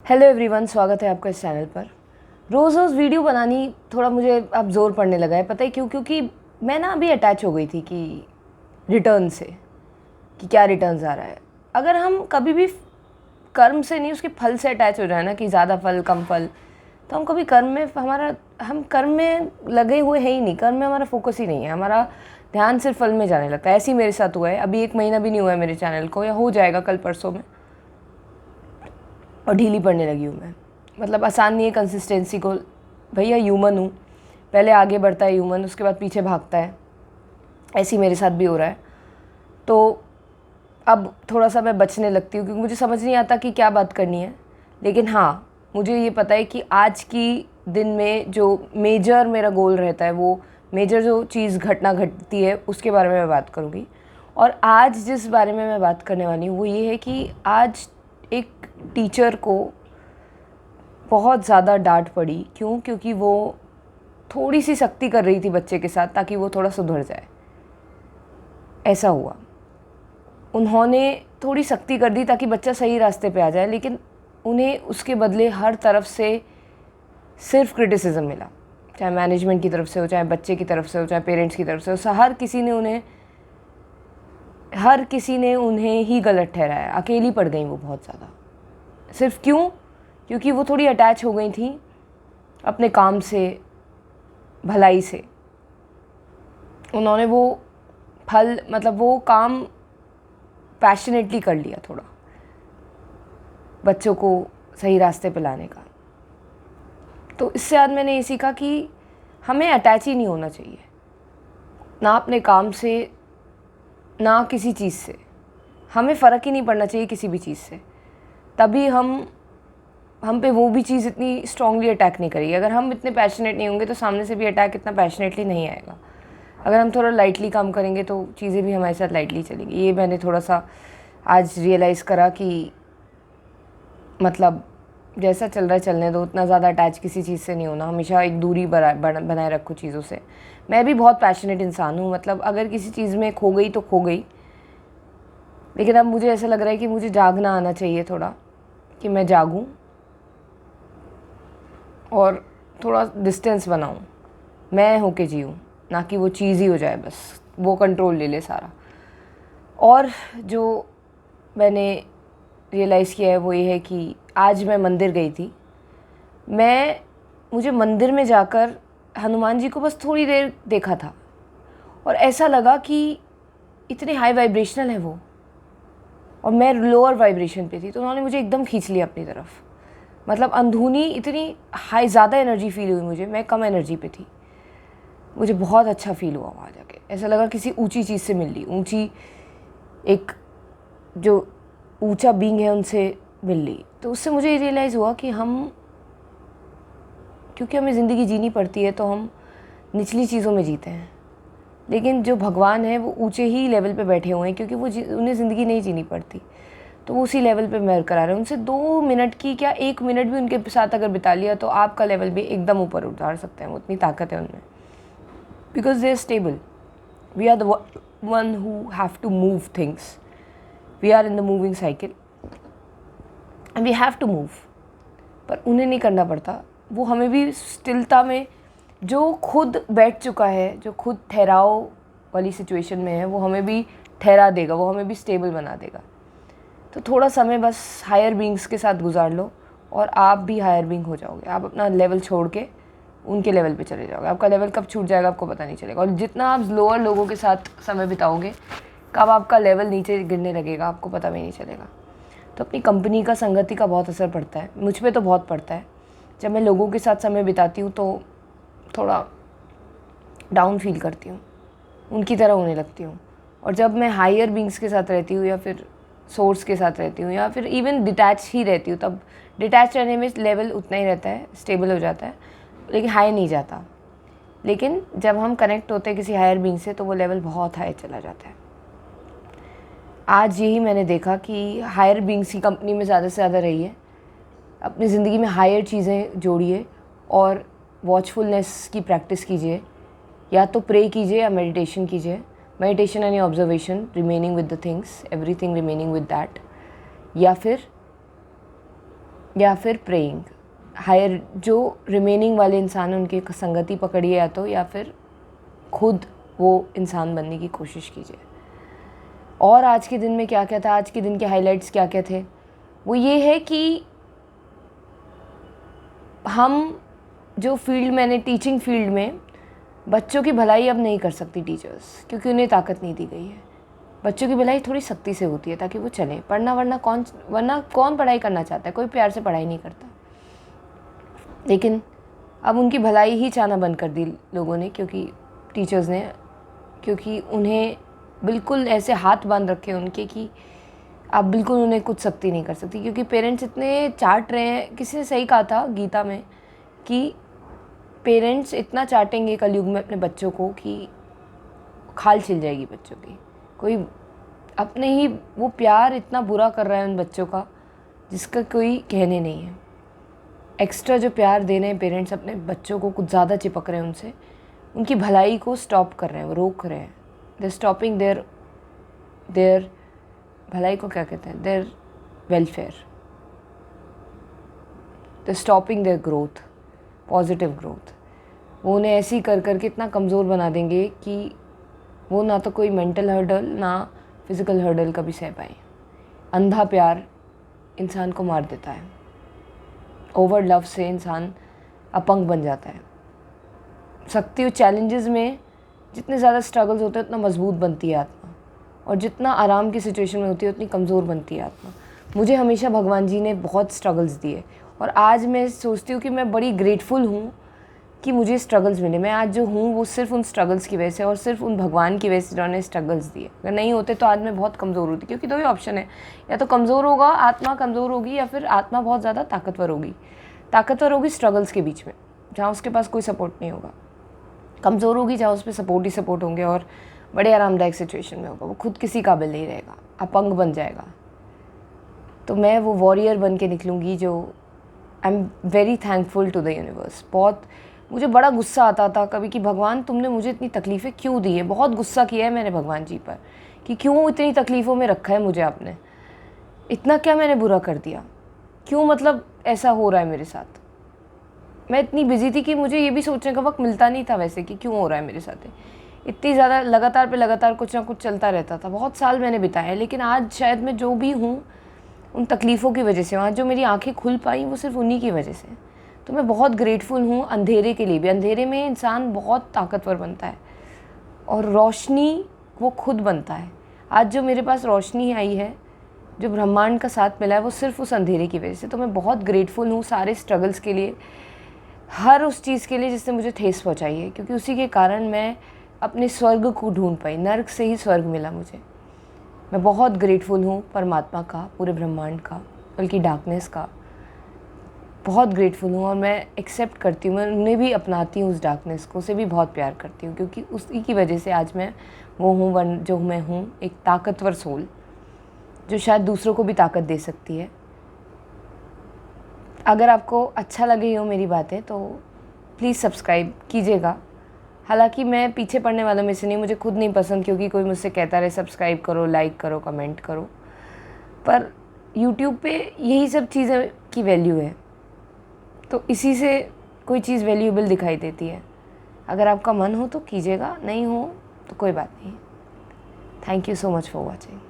Hello everyone, स्वागत है आपका इस चैनल पर। रोज़ वीडियो बनानी थोड़ा मुझे अब ज़ोर पड़ने लगा है। पता है क्यों? क्योंकि मैं ना अभी अटैच हो गई थी कि रिटर्न से, कि क्या रिटर्न्स आ रहा है। अगर हम कभी भी कर्म से नहीं, उसके फल से अटैच हो जाए ना, कि ज़्यादा फल कम फल, तो हम कभी हम कर्म में लगे हुए हैं ही नहीं। कर्म में हमारा फोकस ही नहीं है, हमारा ध्यान सिर्फ फल में जाने लगता है। ऐसे ही मेरे साथ हुआ है। अभी 1 महीना भी नहीं हुआ है मेरे चैनल को, या हो जाएगा कल परसों में, और ढीली पड़ने लगी हूँ मैं। मतलब आसान नहीं है कंसिस्टेंसी को। भैया ह्यूमन हूँ, पहले आगे बढ़ता है ह्यूमन, उसके बाद पीछे भागता है। ऐसे ही मेरे साथ भी हो रहा है। तो अब थोड़ा सा मैं बचने लगती हूँ, क्योंकि मुझे समझ नहीं आता कि क्या बात करनी है। लेकिन हाँ, मुझे ये पता है कि आज की दिन में जो मेजर मेरा गोल रहता है, वो मेजर जो चीज़ घटना घटती है, उसके बारे में मैं बात करूँगी। और आज जिस बारे में मैं बात करने वाली हूँ वो ये है कि आज एक टीचर को बहुत ज़्यादा डांट पड़ी। क्यों? क्योंकि वो थोड़ी सी सख्ती कर रही थी बच्चे के साथ, ताकि वो थोड़ा सुधर जाए। ऐसा हुआ, उन्होंने थोड़ी सख्ती कर दी ताकि बच्चा सही रास्ते पे आ जाए, लेकिन उन्हें उसके बदले हर तरफ से सिर्फ क्रिटिसिज्म मिला। चाहे मैनेजमेंट की तरफ से हो, चाहे बच्चे की तरफ से हो, चाहे पेरेंट्स की तरफ से हो। हर किसी ने उन्हें ही गलत ठहराया। अकेली पड़ गई वो बहुत ज़्यादा। सिर्फ क्यों? क्योंकि वो थोड़ी अटैच हो गई थी अपने काम से, भलाई से। उन्होंने वो वो काम पैशनेटली कर लिया, थोड़ा बच्चों को सही रास्ते पे लाने का। तो इससे आज मैंने ये सीखा कि हमें अटैच ही नहीं होना चाहिए, ना अपने काम से, ना किसी चीज़ से। हमें फ़र्क ही नहीं पड़ना चाहिए किसी भी चीज़ से। तभी हम पे वो भी चीज़ इतनी स्ट्रांगली अटैक नहीं करेगी। अगर हम इतने पैशनेट नहीं होंगे तो सामने से भी अटैक इतना पैशनेटली नहीं आएगा। अगर हम थोड़ा लाइटली काम करेंगे तो चीज़ें भी हमारे साथ लाइटली चलेंगी। ये मैंने थोड़ा सा आज रियलाइज़ करा कि मतलब जैसा चल रहा है चलने दो, उतना ज़्यादा अटैच किसी चीज़ से नहीं होना। हमेशा एक दूरी बनाए रखो चीज़ों से। मैं भी बहुत पैशनेट इंसान हूँ। मतलब अगर किसी चीज़ में खो गई तो खो गई, लेकिन अब मुझे ऐसा लग रहा है कि मुझे जागना आना चाहिए थोड़ा, कि मैं जागूँ और थोड़ा डिस्टेंस बनाऊँ, मैं होके जीऊँ, ना कि वो चीज़ ही हो जाए बस, वो कंट्रोल ले ले सारा। और जो मैंने रियलाइज़ किया है वो ये है कि आज मैं मंदिर गई थी। मुझे मंदिर में जाकर हनुमान जी को बस थोड़ी देर देखा था, और ऐसा लगा कि इतने हाई वाइब्रेशनल है वो, और मैं लोअर वाइब्रेशन पे थी, तो उन्होंने मुझे एकदम खींच लिया अपनी तरफ। मतलब अंदरूनी इतनी हाई, ज़्यादा एनर्जी फील हुई मुझे। मैं कम एनर्जी पे थी। मुझे बहुत अच्छा फील हुआ वहाँ जाके। ऐसा लगा किसी ऊंची चीज़ से मिल ली, ऊंची एक जो ऊंचा बीइंग है उनसे मिल ली। तो उससे मुझे ये रियलाइज़ हुआ कि क्योंकि हमें ज़िंदगी जीनी पड़ती है तो हम निचली चीज़ों में जीते हैं, लेकिन जो भगवान है वो ऊंचे ही लेवल पे बैठे हुए हैं, क्योंकि उन्हें ज़िंदगी नहीं जीनी पड़ती, तो वो उसी लेवल पे बरकरार है। उनसे 2 मिनट की क्या 1 मिनट भी उनके साथ अगर बिता लिया तो आपका लेवल भी एकदम ऊपर उतार सकते हैं। वो इतनी ताकत है उनमें, because they are stable. We are the one who have to move things. We are in the moving cycle and we have to move. पर उन्हें नहीं करना पड़ता। वो हमें भी स्थिरता में, जो खुद बैठ चुका है, जो खुद ठहराव वाली सिचुएशन में है, वो हमें भी ठहरा देगा, वो हमें भी स्टेबल बना देगा। तो थोड़ा समय बस हायर बीइंग्स के साथ गुजार लो और आप भी हायर बीइंग हो जाओगे। आप अपना लेवल छोड़ के उनके लेवल पे चले जाओगे। आपका लेवल कब छूट जाएगा आपको पता नहीं चलेगा। और जितना आप लोअर लोगों के साथ समय बिताओगे, कब आपका लेवल नीचे गिरने लगेगा आपको पता भी नहीं चलेगा। तो अपनी कंपनी का, संगति का बहुत असर पड़ता है। मुझ पे तो बहुत पड़ता है। जब मैं लोगों के साथ समय बिताती हूँ तो थोड़ा डाउन फील करती हूँ, उनकी तरह होने लगती हूँ। और जब मैं हायर बीइंग्स के साथ रहती हूँ, या फिर सोर्स के साथ रहती हूँ, या फिर इवन डिटैच ही रहती हूँ, तब डिटैच रहने में लेवल उतना ही रहता है, स्टेबल हो जाता है, लेकिन हाई नहीं जाता। लेकिन जब हम कनेक्ट होते हैं किसी हायर बीइंग से तो वो लेवल बहुत हाई चला जाता है। आज यही मैंने देखा कि हायर बीइंग्स की कंपनी में ज़्यादा से ज़्यादा रहिए, अपनी ज़िंदगी में हायर चीज़ें जोड़िए और वॉचफुलनेस की प्रैक्टिस कीजिए। या तो प्रे कीजिए या मेडिटेशन कीजिए। मेडिटेशन यानी observation, remaining with the things, everything remaining with that. या फिर या फिर प्रेइंग। हायर जो रिमेनिंग वाले इंसान हैं उनकी संगति पकड़िए या तो, या फिर खुद वो इंसान बनने की कोशिश कीजिए। और आज के दिन में क्या क्या था, आज के दिन के हाइलाइट्स क्या क्या थे, वो ये है कि हम जो फील्ड, मैंने टीचिंग फील्ड में बच्चों की भलाई अब नहीं कर सकती टीचर्स, क्योंकि उन्हें ताकत नहीं दी गई है। बच्चों की भलाई थोड़ी सख्ती से होती है ताकि वो चलें। वरना कौन पढ़ाई करना चाहता है, कोई प्यार से पढ़ाई नहीं करता। लेकिन अब उनकी भलाई ही चाहना बंद कर दी लोगों ने, क्योंकि टीचर्स ने, क्योंकि उन्हें बिल्कुल ऐसे हाथ बांध रखे उनके कि आप बिल्कुल उन्हें कुछ सख्ती नहीं कर सकती। क्योंकि पेरेंट्स इतने चाट रहे हैं, किसी ने सही कहा था गीता में कि पेरेंट्स इतना चाटेंगे कलयुग में अपने बच्चों को कि खाल छिल जाएगी बच्चों की। कोई अपने ही वो प्यार इतना बुरा कर रहा है उन बच्चों का जिसका कोई कहने नहीं है। एक्स्ट्रा जो प्यार दे रहे हैं पेरेंट्स अपने बच्चों को, कुछ ज़्यादा चिपक रहे हैं उनसे, उनकी भलाई को स्टॉप कर रहे हैं, वो रोक रहे हैं। दे स्टॉपिंग देयर भलाई को क्या कहते हैं, their welfare. They stopping their growth, positive growth. वो उन्हें ऐसे ही कर करके इतना कमज़ोर बना देंगे कि वो ना तो कोई मेंटल हर्डल ना फिज़िकल हर्डल कभी सह पाए। अंधा प्यार इंसान को मार देता है। ओवर लव से इंसान अपंग बन जाता है। शक्ति और चैलेंजेस में जितने ज़्यादा स्ट्रगल्स होते हैं उतना मजबूत बनती है आत्मा, और जितना आराम की सिचुएशन में होती है उतनी कमज़ोर बनती है आत्मा। मुझे हमेशा भगवान जी ने बहुत स्ट्रगल्स दिए, और आज मैं सोचती हूँ कि मैं बड़ी ग्रेटफुल हूँ कि मुझे स्ट्रगल्स मिले। मैं आज जो हूँ वो सिर्फ उन स्ट्रगल्स की वजह से, और सिर्फ उन भगवान की वजह से जिन्होंने स्ट्रगल्स दिए। अगर नहीं होते तो आज मैं बहुत कमज़ोर होती, क्योंकि दो ही ऑप्शन है, या तो कमज़ोर होगा, आत्मा कमज़ोर होगी, या फिर आत्मा बहुत ज़्यादा ताकतवर होगी। ताकतवर होगी स्ट्रगल्स के बीच में, जहाँ उसके पास कोई सपोर्ट नहीं होगा। कमज़ोर होगी जहाँ उस पर सपोर्ट ही सपोर्ट होंगे, और बड़े आरामदायक सिचुएशन में होगा। वो खुद किसी काबिल नहीं रहेगा, अपंग बन जाएगा। तो मैं वो वॉरियर बन के निकलूँगी जो I am very thankful to the universe. बहुत मुझे बड़ा गुस्सा आता था कभी कि भगवान तुमने मुझे इतनी तकलीफ़ें क्यों दी है। बहुत गुस्सा किया है मैंने भगवान जी पर कि क्यों इतनी तकलीफ़ों में रखा है मुझे आपने, इतना क्या मैंने बुरा कर दिया, क्यों मतलब ऐसा हो रहा है मेरे साथ। मैं इतनी बिजी थी कि मुझे ये भी सोचने का वक्त मिलता नहीं था वैसे कि क्यों हो रहा है मेरे साथ। इतनी ज़्यादा लगातार कुछ ना कुछ चलता रहता था। बहुत साल मैंने बिताए, लेकिन आज शायद मैं जो भी हूँ उन तकलीफ़ों की वजह से, आज जो मेरी आंखें खुल पाई वो सिर्फ उन्हीं की वजह से। तो मैं बहुत ग्रेटफुल हूँ अंधेरे के लिए भी। अंधेरे में इंसान बहुत ताकतवर बनता है, और रोशनी वो खुद बनता है। आज जो मेरे पास रोशनी आई है, जो ब्रह्मांड का साथ मिला है, वो सिर्फ उस अंधेरे की वजह से। तो मैं बहुत ग्रेटफुल हूँ सारे स्ट्रगल्स के लिए, हर उस चीज़ के लिए जिसने मुझे ठेस पहुँचाई है, क्योंकि उसी के कारण मैं अपने स्वर्ग को ढूंढ पाई। नर्क से ही स्वर्ग मिला मुझे। मैं बहुत ग्रेटफुल हूँ परमात्मा का, पूरे ब्रह्मांड का, बल्कि डार्कनेस का बहुत ग्रेटफुल हूँ। और मैं एक्सेप्ट करती हूँ, मैं उन्हें भी अपनाती हूँ, उस डार्कनेस को, उसे भी बहुत प्यार करती हूँ, क्योंकि उसी की वजह से आज मैं वो हूँ जो मैं हूँ। एक ताकतवर सोल जो शायद दूसरों को भी ताकत दे सकती है। अगर आपको अच्छा लगे हो मेरी बातें तो प्लीज़ सब्सक्राइब कीजिएगा। हालांकि मैं पीछे पड़ने वालों में से नहीं, मुझे खुद नहीं पसंद क्योंकि कोई मुझसे कहता रहे सब्सक्राइब करो, लाइक करो, कमेंट करो, पर यूट्यूब पे यही सब चीज़ें की वैल्यू है, तो इसी से कोई चीज़ वैल्यूएबल दिखाई देती है। अगर आपका मन हो तो कीजिएगा, नहीं हो तो कोई बात नहीं। Thank you so much for watching.